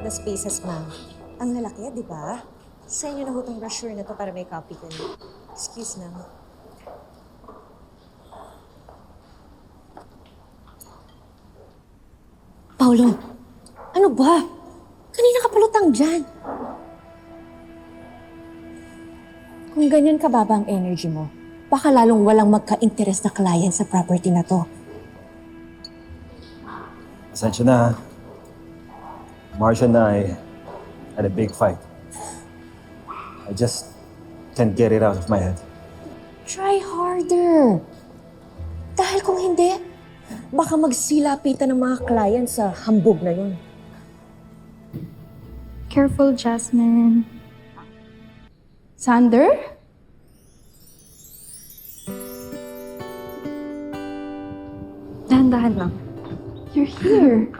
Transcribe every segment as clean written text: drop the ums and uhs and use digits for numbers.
na spaces, ma'am. Ang lalaki, di ba? Sa inyo na ho itong brochure na to para may copy ko niyo. Excuse, ma'am. Paolo, ano ba? Kanina ka palutang dyan. Kung ganyan kababa ang energy mo, baka lalong walang magka-interest na client sa property na to. Pasensya na. Marcia and I had a big fight. I just can't get it out of my head. Try harder. Dahil kung hindi, baka magsilapitan ng mga client sa hambog na yun. Careful, Jasmine. Sander? Dahan-dahan lang. You're here.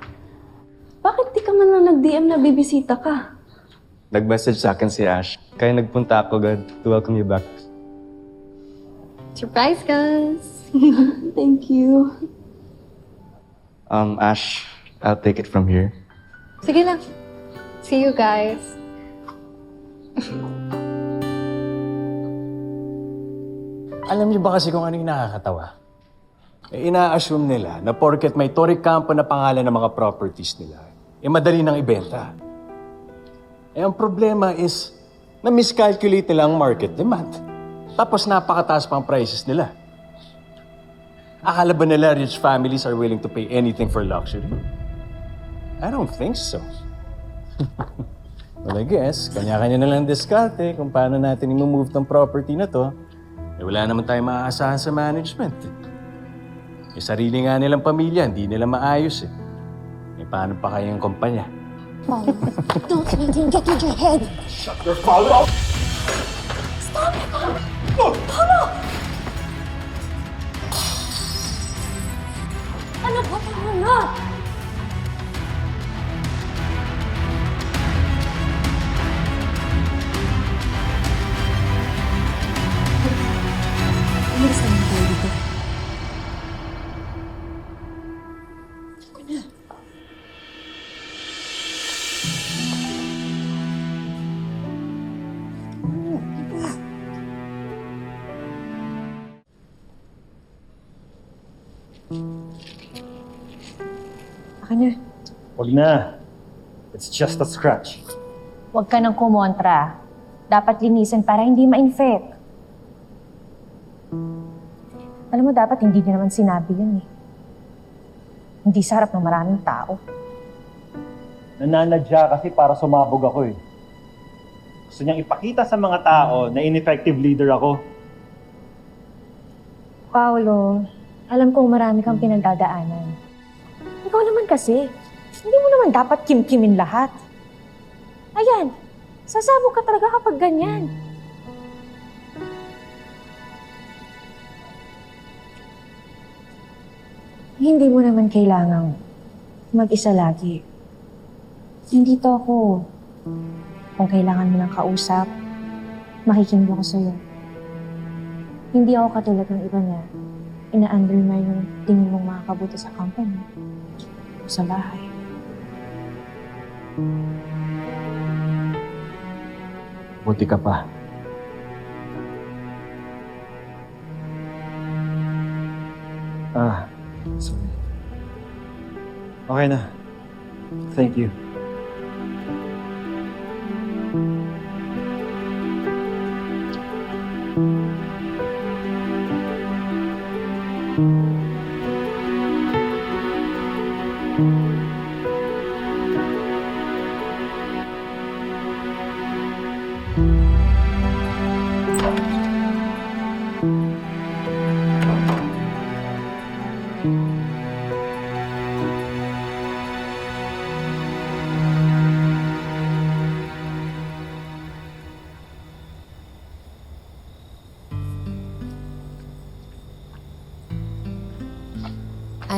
Bakit di ka man lang nag-DM na bibisita ka? Nag-message sa akin si Ash, kaya nagpunta ako agad to welcome you back. Surprise, guys! Thank you. Ash, I'll take it from here. Sige lang. See you guys. Alam niyo ba kasi kung ano yung nakakatawa? Ina-assume nila na porket may Torre Campo na pangalan ng mga properties nila, madali nang ibenta. Ang problema is, na-miscalculate nila ang market demand. Tapos napakataas pa ang prices nila. Akala ba nila rich families are willing to pay anything for luxury? I don't think so. Well, I guess, kanya-kanya na lang diskarte kung paano natin i-move tong property na to. Wala naman tayong maaasahan sa management. Sarili nga nilang pamilya, hindi nila maayos eh. Paano pa kayang kumpanya? Paolo, don't let him get into your head. Shut your father up! Stop it! Paolo! Ano ba? Tama na! Umalis naman tayo dito. Akin na. Wag na. It's just a scratch. Huwag ka nang kumontra. Dapat linisin para hindi ma-infect. Alam mo, dapat hindi niyo naman sinabi yun eh. Hindi sa harap ng maraming tao. Nananadya kasi para sumabog ako eh. Gusto niyang ipakita sa mga tao na ineffective leader ako. Paolo, alam kong marami kang pinagdadaanan. Ikaw naman kasi, hindi mo naman dapat kim-kimin lahat. Ayan, sasabog ka talaga kapag ganyan. Hindi mo naman kailangang mag-isa lagi. Nandito ako. Kung kailangan mo ng kausap, makikinig ako sa'yo. Hindi ako katulad ng iba na ina-undermine yung tingin mong makakabuti sa company o sa bahay. Buti ka pa. Sorry. Okay na. Thank you.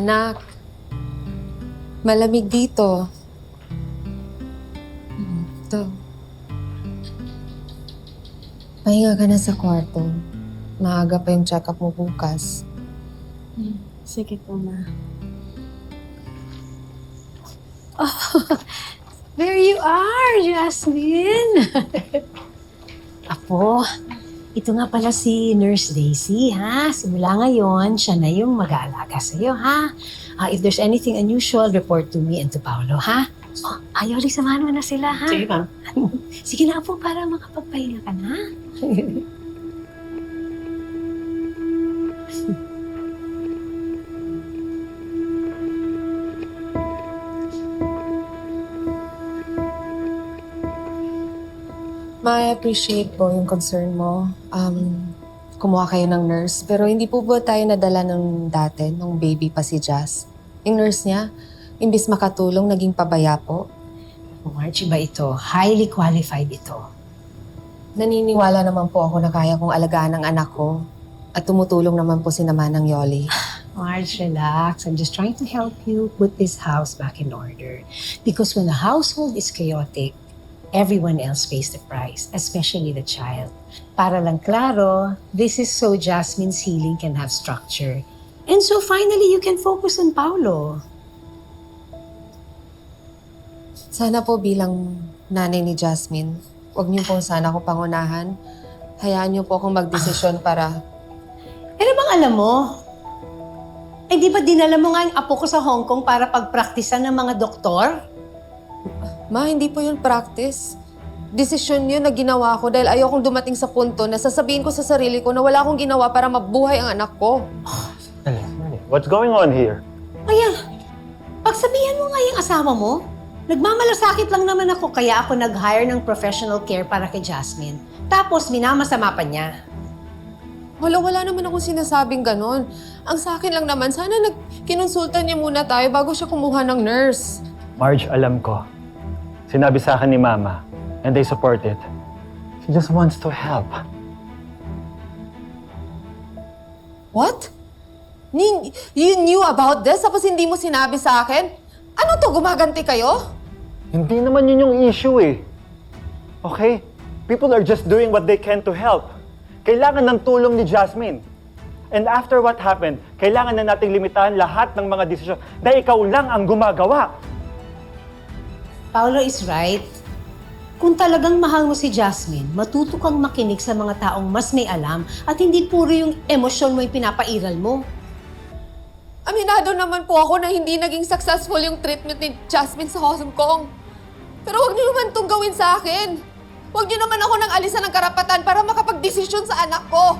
Anak, malamig dito. Ito. Pahinga ka na sa kwarto. Maaga pa yung check-up mo bukas. Sige po, ma. There you are, Jasmine! Apo, ito nga pala si Nurse Daisy, ha? Simula ngayon, siya na yung mag-aalaga sa'yo, ha? If there's anything unusual, report to me and to Paolo, ha? Oh, Yoli, samahan mo na sila, ha? Sige, ma'am. Sige na, Apo, para makapagpahinga ka na. I appreciate po yung concern mo. Kumuha kayo ng nurse. Pero hindi po ba tayo nadala nung dati, nung baby pa si Jazz? Yung nurse niya, imbis makatulong, naging pabaya po. Margie ba ito? Highly qualified ito. Naniniwala naman po ako na kaya kong alagaan ang anak ko. At tumutulong naman po si Manang Yoli. Marge, relax. I'm just trying to help you put this house back in order. Because when a household is chaotic, everyone else pays the price, especially the child. Para lang klaro, this is so Jasmine's healing can have structure. And so finally, you can focus on Paolo. Sana po bilang nanay ni Jasmine, huwag niyo po sana ako pangunahan. Hayaan niyo po akong magdesisyon para... Ano bang alam mo? Eh di ba dinala mo nga yung apo ko sa Hong Kong para pagpraktisan ng mga doktor? Ma, hindi po yun practice. Desisyon yun na ginawa ko dahil ayokong dumating sa punto na sasabihin ko sa sarili ko na wala akong ginawa para mabuhay ang anak ko. What's going on here? Kaya, pagsabihan mo nga yung asawa mo, nagmamalasakit lang naman ako kaya ako nag-hire ng professional care para kay Jasmine. Tapos minamasama pa niya. Wala naman akong sinasabing ganon. Ang sa akin lang naman, sana kinonsulta niya muna tayo bago siya kumuha ng nurse. Marge, alam ko. Sinabi sa akin ni Mama, and they support it. She just wants to help. What? You knew about this tapos hindi mo sinabi sa akin? Ano to, gumaganti kayo? Hindi naman yun yung issue eh. Okay? People are just doing what they can to help. Kailangan ng tulong ni Jasmine. And after what happened, kailangan na nating limitahan lahat ng mga desisyon na ikaw lang ang gumagawa. Paolo is right. Kung talagang mahal mo si Jasmine, matuto kang makinig sa mga taong mas may alam at hindi puro yung emosyon mo yung pinapairal mo. Aminado naman po ako na hindi naging successful yung treatment ni Jasmine sa Hong Kong. Pero huwag niyo naman itong gawin sa akin. Huwag niyo naman ako nang alisan ng karapatan para makapag-desisyon sa anak ko.